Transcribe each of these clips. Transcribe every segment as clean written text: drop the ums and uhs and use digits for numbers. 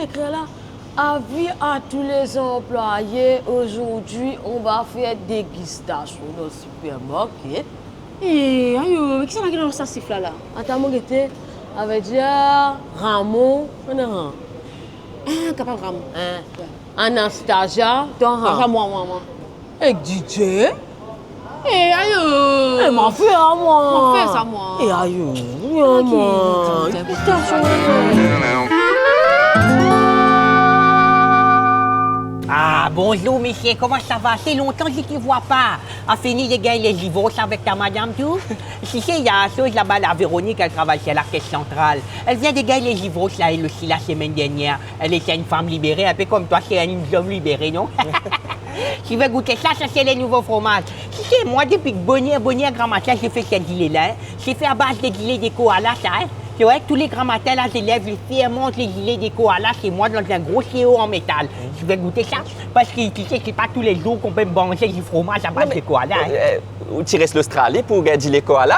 écrit là. Avis à tous les employés, aujourd'hui, on va faire dégustation dans le supermarché. Eh, ayo, qui c'est dans ça siffle là? Attends, mon gars, avec dire Ramon, Ah, capable Ram. Anastasia, ton Ah, moi. Et DJ. Eh, ayo. Eh, ma fille à moi. Ma fille, ça, moi. Eh, ayo, moi. Ah, bonjour, monsieur, comment ça va? C'est longtemps que je ne te vois pas. A fini de gagner les divorces avec ta madame, tout? Si c'est, il y a une chose là-bas, la Véronique, elle travaille chez la caisse centrale. Elle vient de gagner les divorces, là, elle aussi, la semaine dernière. Elle était une femme libérée, un peu comme toi, c'est une homme libéré, non? Tu veux goûter ça, c'est les nouveaux fromages. Tu sais, moi, depuis que Bonnier grand matin, j'ai fait ce gilet-là. J'ai fait à base de gilet des koalas, ça, hein? Tu vois, tous les grands matins, là, j'élève les fermentent les gilets des koalas chez moi dans un gros CO en métal. Tu veux goûter ça? Parce que tu sais, c'est pas tous les jours qu'on peut manger du fromage à base de koalas. Hein? Tu restes l'Australie pour gagner les koalas?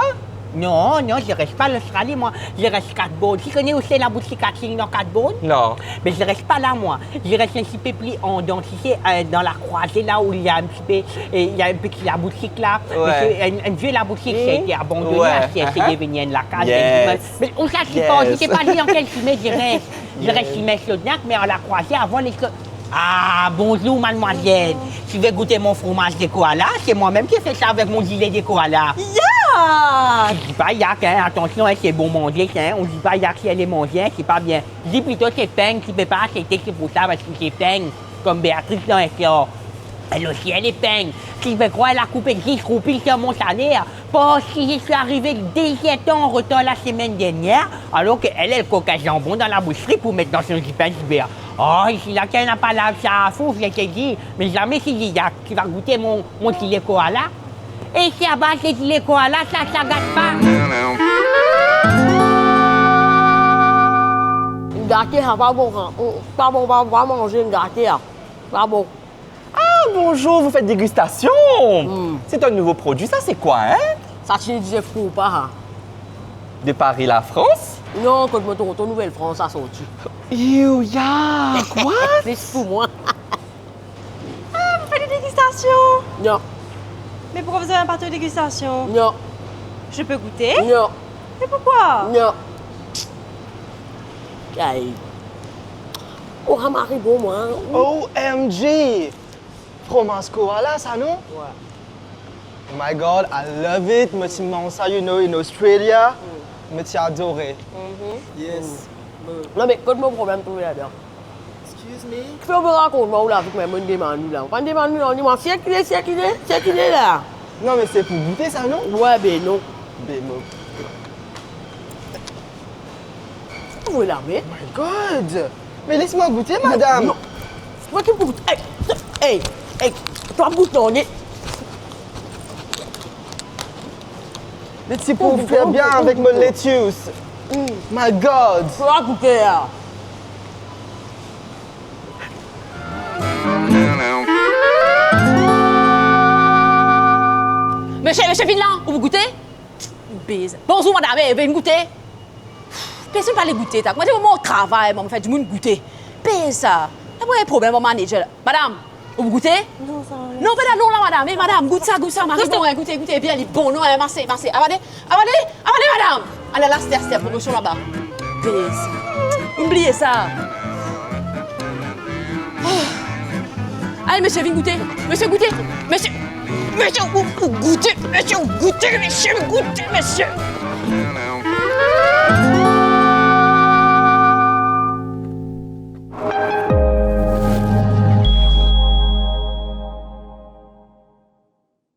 Non, je reste pas en Australie, moi. Je reste Catbourne. Tu connais aussi la boutique Catching dans Catbourne? Non. Mais je reste pas là, moi. Je reste un petit peu plus en dents. Tu sais, dans la croisée, là où il y a un petit peu... Il y a un petit la boutique, là. Ouais. Un vieux, la boutique, ça a été abandonné. Ouais. C'est devenu la case. Yes. Mais on s'en Yes. pas. Je sais pas dit en quel chemin je reste. Je reste chemin Chaudnac, mais à la croisée, avant les... Ah, bonjour, mademoiselle. Tu veux goûter mon fromage de koala? C'est moi-même qui ai fait ça avec mon gilet de koala. Ah! Je dis pas yak, hein. Attention, hein, c'est bon manger, hein. On dit pas yak si elle est manger, c'est pas bien. Je dis plutôt c'est peigne, tu peux pas accepter que c'est pour ça parce que c'est peigne. Comme Béatrice dans Esclore. Elle aussi, elle est peigne. Si je crois, elle a coupé 10 roupies sur mon salaire. Parce que je suis arrivé 17 ans en retard la semaine dernière, alors qu'elle, elle coque un jambon dans la boucherie pour mettre dans son pain d'hiver. Oh, ici, là, qu'elle n'a pas la ça à fou, je t'ai dit. Mais jamais si je dis, tu vas goûter mon gilet koala. Et si à base de gilet koala, ça gâte pas. Une gâtée, pas bon. Pas bon, pas manger une gâtée. Pas bon. Ah, bonjour, vous faites dégustation. C'est un nouveau produit, ça c'est quoi, hein? Ça, tu ne disais fou pas. Hein? De Paris, la France? Non, quand je me Nouvelle-France, ça sorti. Ya, quoi? C'est fou, moi. Vous faites des dégustations? Non, Mais pourquoi vous avez un partenaire de dégustation? non, Je peux goûter? non, Mais pourquoi? non. Aïe. Oh, Ramari, bon, moi. OMG! Fromage koala, ça, non? Ouais. Oh my God, I love it. Moi, tu manges ça, you know, in Australia. Moi, tu adoré. Yes. Non, mais quand mon problème, tout là-dedans. Excuse me? Tu peux me raconter, moi, là, avec mes demande là. Quand demande là, on dit, moi, c'est qui est là? Non, mais c'est pour goûter ça, non? Ouais, ben non. Bémo. Vous voulez l'armer? My God! Mais laisse-moi goûter, madame! Non. Moi qui goûte. Hey, toi goûte non, Mais c'est pour faire bien avec mon lettuce. My God! tu vas goûter là. Monsieur Finland, vous goûtez? Bise. Bonjour madame, vous venez goûter? Personne ne va aller goûter. Moi, c'est mon travail, moi, je fais du monde goûter. Bise ça. Il y a un problème, mon manager. Madame, vous goûtez? Non, ça va. Non, non, là, madame. Mais madame, goûte ça, Marie. Bon, goûtez bien, il est bon, non, avancez. Avalez, madame. Allez, là, c'est promotion là-bas. Bise. Oubliez ça. Oh. Allez, monsieur, viens goûter. Monsieur, goûtez. Monsieur, goûtez. Monsieur, goûtez.